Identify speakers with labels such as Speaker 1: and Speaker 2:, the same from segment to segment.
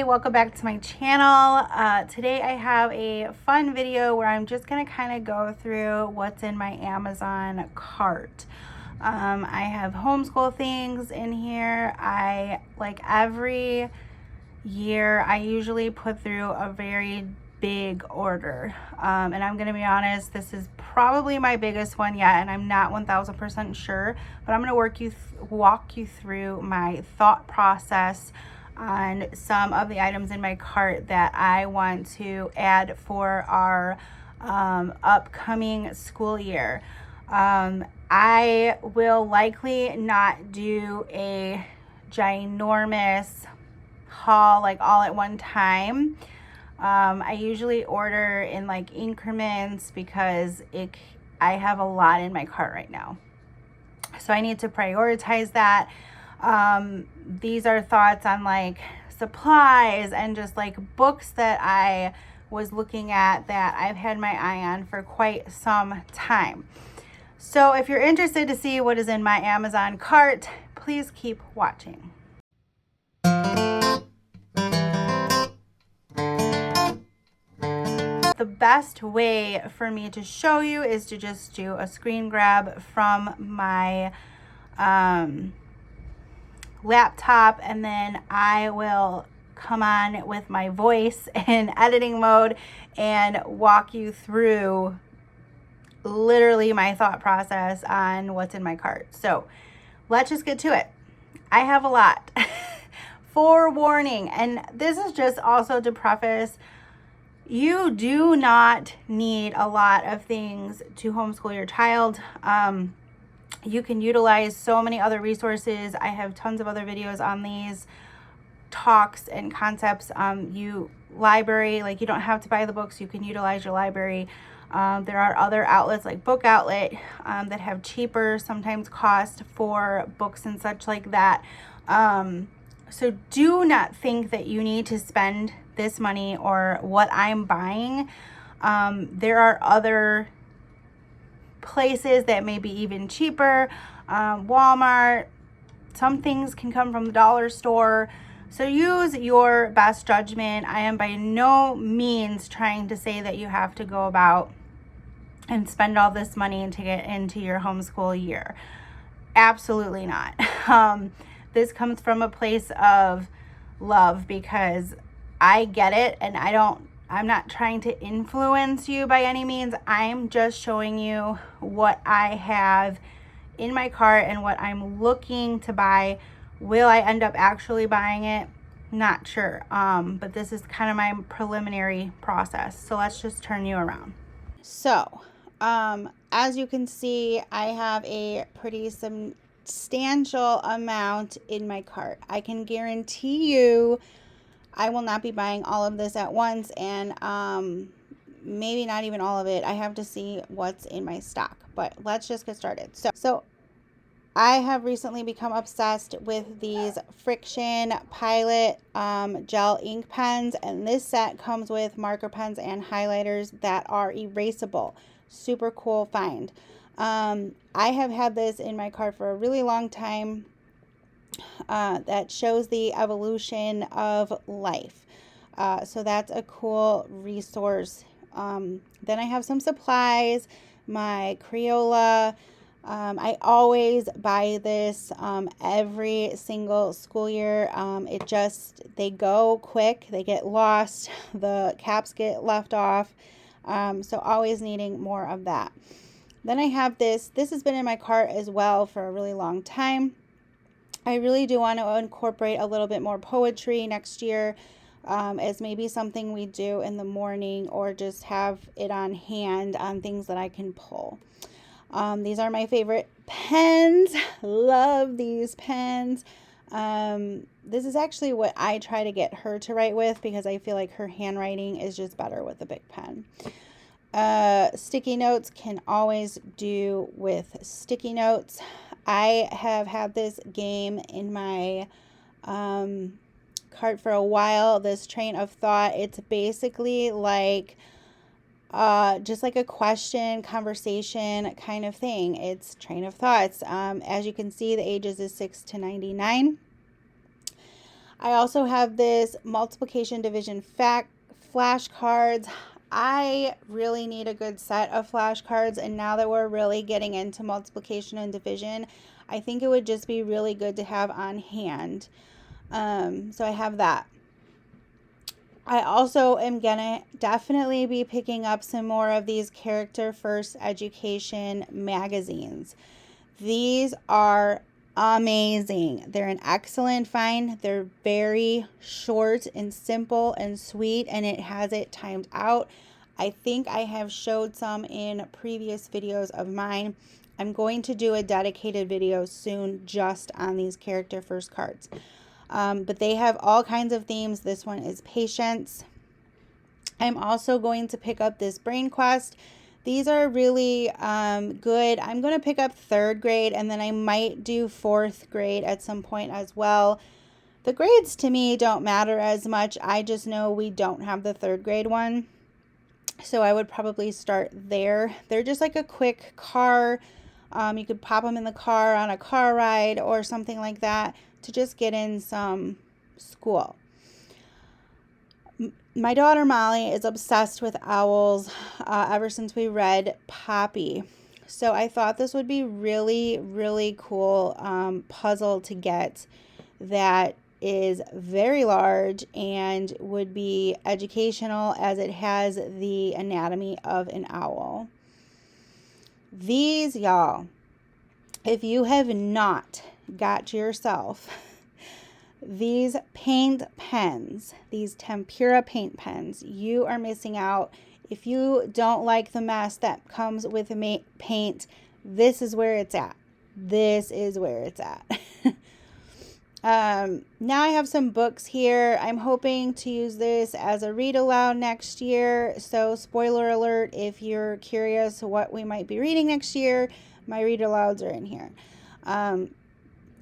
Speaker 1: Hey, welcome back to my channel. Today I have a fun video where I'm just going to kind of go through what's in my Amazon cart. I have homeschool things in here. Like every year, I usually put through a very big order. And I'm going to be honest, this is probably my biggest one yet, and I'm not 1000% sure, but I'm going to walk you through my thought process on some of the items in my cart that I want to add for our upcoming school year. I will likely not do a ginormous haul like all at one time. I usually order in like increments because I have a lot in my cart right now. So I need to prioritize that. These are thoughts on like supplies and just like books that I was looking at that I've had my eye on for quite some time. So if you're interested to see what is in my Amazon cart, please keep watching. The best way for me to show you is to just do a screen grab from my laptop, and then I will come on with my voice in editing mode and walk you through literally my thought process on what's in my cart. So let's just get to it. I have a lot. Forewarning, and this is just also to preface, you do not need a lot of things to homeschool your child. You can utilize so many other resources. I have tons of other videos on these talks and concepts. Library, like you don't have to buy the books. You can utilize your library. There are other outlets like Book Outlet that have cheaper sometimes cost for books and such like that. So do not think that you need to spend this money or what I'm buying. There are other places that may be even cheaper. Walmart, some things can come from the dollar store. So use your best judgment. I am by no means trying to say that you have to go about and spend all this money to get into your homeschool year. Absolutely not. This comes from a place of love because I get it, and I'm not trying to influence you by any means. I'm just showing you what I have in my cart and what I'm looking to buy. Will I end up actually buying it? Not sure. But this is kind of my preliminary process. So let's just turn you around. So, as you can see, I have a pretty substantial amount in my cart. I can guarantee you I will not be buying all of this at once, and maybe not even all of it. I have to see what's in my stock, but let's just get started. So I have recently become obsessed with these Friction Pilot gel ink pens, and this set comes with marker pens and highlighters that are erasable. Super cool find. I have had this in my cart for a really long time. That shows the evolution of life. So that's a cool resource. Then I have some supplies, my Crayola. I always buy this every single school year. They go quick, they get lost, the caps get left off. So always needing more of that. Then I have this has been in my cart as well for a really long time. I really do want to incorporate a little bit more poetry next year as maybe something we do in the morning, or just have it on hand on things that I can pull. These are my favorite pens. Love these pens. This is actually what I try to get her to write with because I feel like her handwriting is just better with a big pen. Sticky notes, can always do with sticky notes. I have had this game in my cart for a while, this train of thought. It's basically like just like a question, conversation kind of thing. It's train of thoughts. As you can see, the ages is 6 to 99. I also have this multiplication division fact flashcards. I really need a good set of flashcards, and now that we're really getting into multiplication and division, I think it would just be really good to have on hand. So I have that. I also am gonna definitely be picking up some more of these character first education magazines. These are amazing. They're an excellent find. They're very short and simple and sweet, and it has it timed out. I think I have showed some in previous videos of mine. I'm going to do a dedicated video soon just on these character first cards. But they have all kinds of themes. This one is patience. I'm also going to pick up this Brain Quest. These are really good. I'm going to pick up 3rd grade, and then I might do 4th grade at some point as well. The grades to me don't matter as much. I just know we don't have the 3rd grade one. So I would probably start there. They're just like a quick car. You could pop them in the car on a car ride or something like that to just get in some school. My daughter Molly is obsessed with owls ever since we read Poppy. So I thought this would be really, really cool puzzle to get that is very large and would be educational, as it has the anatomy of an owl. These, y'all, if you have not got yourself these paint pens, these tempera paint pens, you are missing out. If you don't like the mess that comes with paint, this is where it's at. This is where it's at. Now I have some books here. I'm hoping to use this as a read aloud next year. So spoiler alert, if you're curious what we might be reading next year, my read alouds are in here.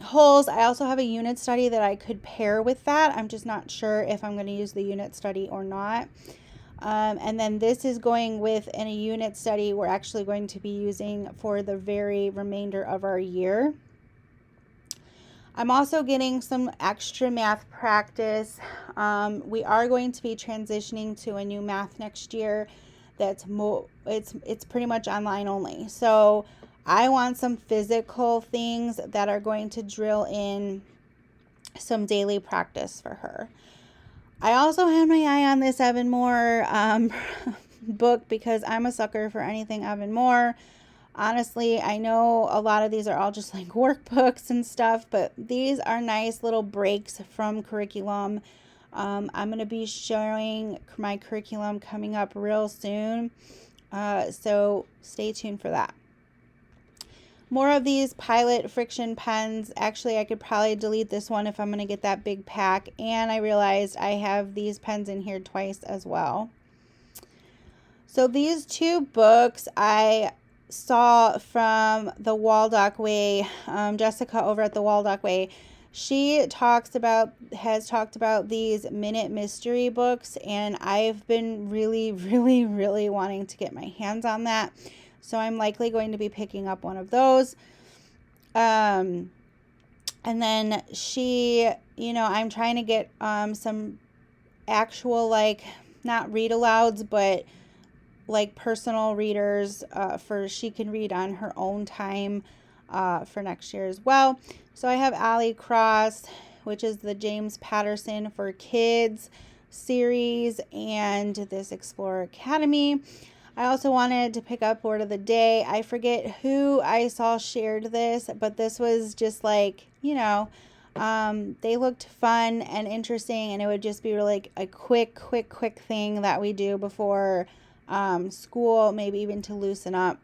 Speaker 1: Holes, I also have a unit study that I could pair with that. I'm just not sure if I'm going to use the unit study or not. And then this is going with in a unit study we're actually going to be using for the very remainder of our year. I'm also getting some extra math practice. We are going to be transitioning to a new math next year that's it's pretty much online only. So I want some physical things that are going to drill in some daily practice for her. I also had my eye on this Evan Moore book because I'm a sucker for anything Evan Moore. Honestly, I know a lot of these are all just like workbooks and stuff, but these are nice little breaks from curriculum. I'm going to be showing my curriculum coming up real soon, so stay tuned for that. More of these Pilot friction pens. Actually, I could probably delete this one if I'm going to get that big pack. And I realized I have these pens in here twice as well. So these 2 books I saw from the Waldock Way. Jessica over at the Waldock Way. She has talked about these Minute Mystery books. And I've been really, really, really wanting to get my hands on that. So I'm likely going to be picking up one of those. And then I'm trying to get some actual, like, not read alouds, but like personal readers she can read on her own time for next year as well. So I have Allie Cross, which is the James Patterson for Kids series, and this Explorer Academy. I also wanted to pick up Word of the Day. I forget who I saw shared this, but this was just like, they looked fun and interesting, and it would just be really a quick thing that we do before school, maybe even to loosen up.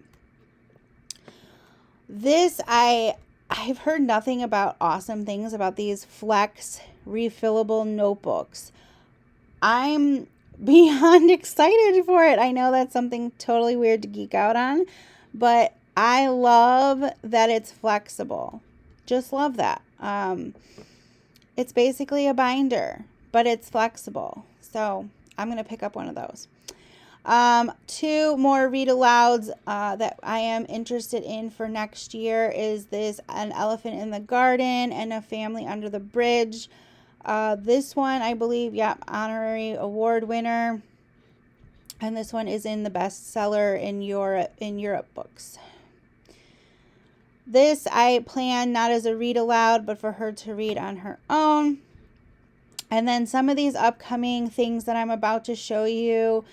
Speaker 1: This, I've heard nothing about awesome things about these Flex refillable notebooks. I'm beyond excited for it. I know that's something totally weird to geek out on, but I love that it's flexible. Just love that. It's basically a binder, but it's flexible. So I'm going to pick up one of those. 2 more read alouds that I am interested in for next year is this An Elephant in the Garden and A Family Under the Bridge. This one, I believe, honorary award winner. And this one is in the bestseller in Europe books. This I plan not as a read aloud, but for her to read on her own. And then some of these upcoming things that I'm about to show you,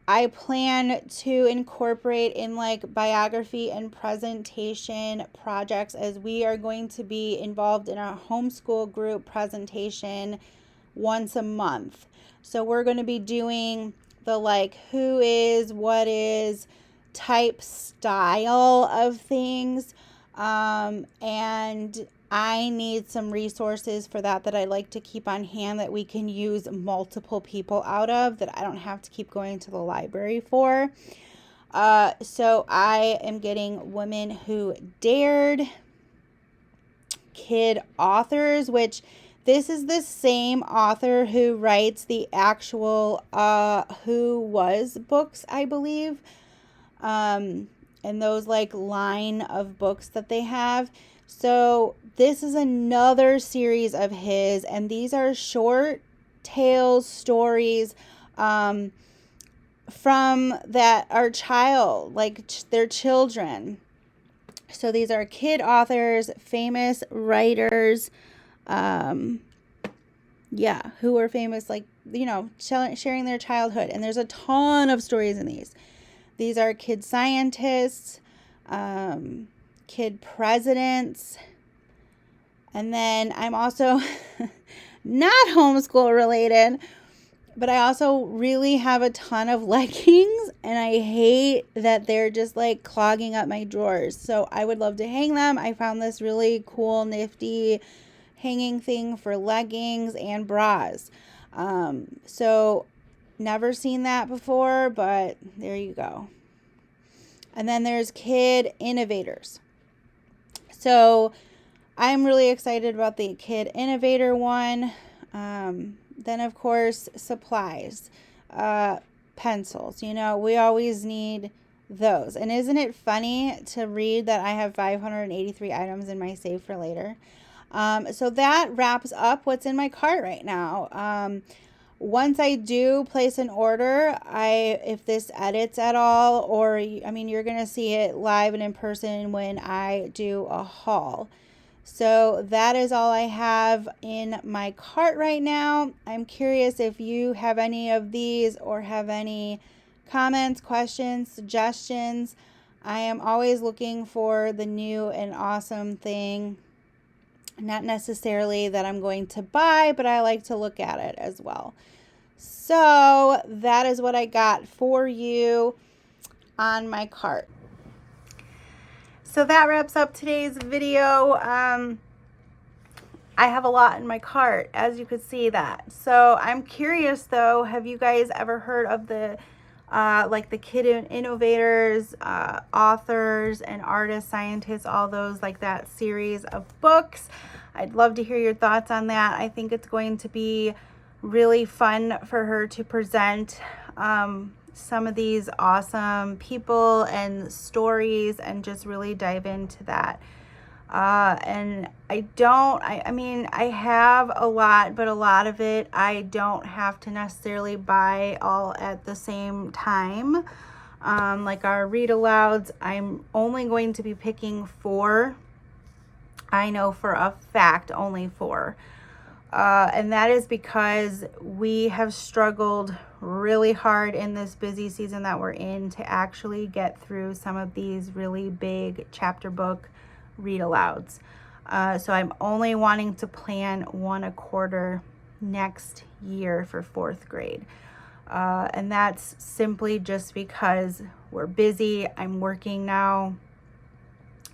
Speaker 1: I plan to incorporate in like biography and presentation projects, as we are going to be involved in a homeschool group presentation once a month. So we're going to be doing the like who is, what is type style of things. And I need some resources for that I'd like to keep on hand that we can use multiple people out of, that I don't have to keep going to the library for. So I am getting Women Who Dared, kid authors, which this is the same author who writes the actual Who Was books, I believe. And those like line of books that they have. So this is another series of his, and these are short tales, stories from that are child, like their children. So these are kid authors, famous writers, who are famous, like, you know, sharing their childhood. And there's a ton of stories in these. These are kid scientists, kid presidents. And then I'm also not homeschool related, but I also really have a ton of leggings, and I hate that they're just like clogging up my drawers. So I would love to hang them. I found this really cool, nifty hanging thing for leggings and bras. So never seen that before, but there you go. And then there's kid innovators. So I'm really excited about the kid innovator one. Then of course, supplies, pencils, you know, we always need those. And isn't it funny to read that I have 583 items in my save for later? So that wraps up what's in my cart right now. Once I do place an order, if this edits at all, or, I mean, you're going to see it live and in person when I do a haul. So that is all I have in my cart right now. I'm curious if you have any of these or have any comments, questions, suggestions. I am always looking for the new and awesome thing. Not necessarily that I'm going to buy, but I like to look at it as well. So that is what I got for you on my cart. So that wraps up today's video. I have a lot in my cart, as you could see that. So I'm curious though, have you guys ever heard of the like the kid innovators, authors and artists, scientists, all those, like that series of books? I'd love to hear your thoughts on that. I think it's going to be really fun for her to present some of these awesome people and stories and just really dive into that. And I mean, I have a lot, but a lot of it I don't have to necessarily buy all at the same time. Like our read alouds, I'm only going to be picking 4. I know for a fact only 4. And that is because we have struggled really hard in this busy season that we're in to actually get through some of these really big chapter book read alouds. So I'm only wanting to plan 1 a quarter next year for 4th grade. And that's simply just because we're busy. I'm working now,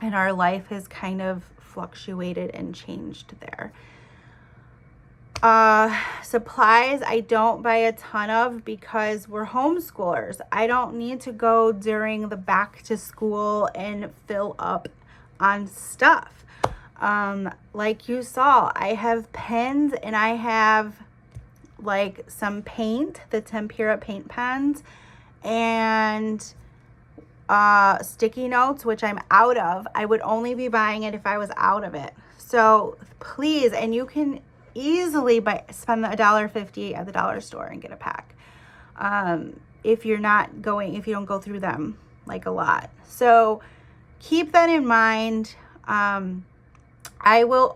Speaker 1: and our life has kind of fluctuated and changed there. Supplies I don't buy a ton of because we're homeschoolers. I don't need to go during the back to school and fill up on stuff. Like you saw, I have pens and I have like some paint, the Tempera paint pens, and sticky notes, which I'm out of. I would only be buying it if I was out of it. So please, and you can easily spend the $1.50 at the dollar store and get a pack. If you don't go through them like a lot. So keep that in mind. I will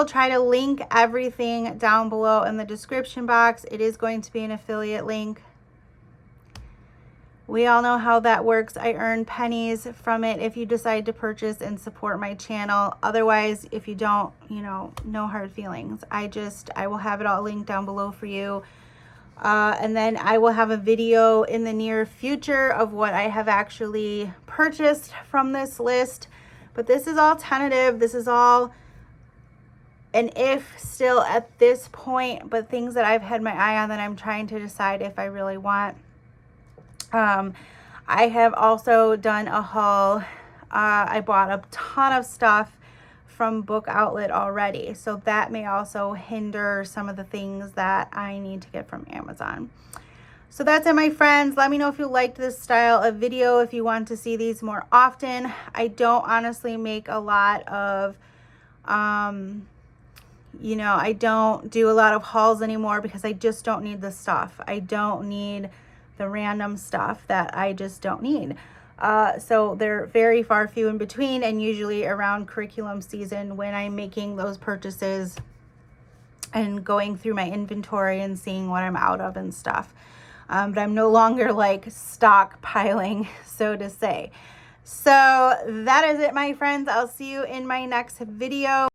Speaker 1: try to link everything down below in the description box. It is going to be an affiliate link. We all know how that works. I earn pennies from it if you decide to purchase and support my channel. Otherwise, if you don't, no hard feelings. I will have it all linked down below for you. And then I will have a video in the near future of what I have actually purchased from this list. But this is all tentative. This is all an if still at this point, but things that I've had my eye on that I'm trying to decide if I really want. I have also done a haul. I bought a ton of stuff from Book Outlet already, so that may also hinder some of the things that I need to get from Amazon. So that's it, my friends. Let me know if you liked this style of video, if you want to see these more often. I don't honestly make a lot of I don't do a lot of hauls anymore because I just don't need the stuff. I don't need the random stuff that I just don't need. So they're very few in between, and usually around curriculum season when I'm making those purchases and going through my inventory and seeing what I'm out of and stuff. But I'm no longer like stockpiling, so to say. So that is it, my friends. I'll see you in my next video.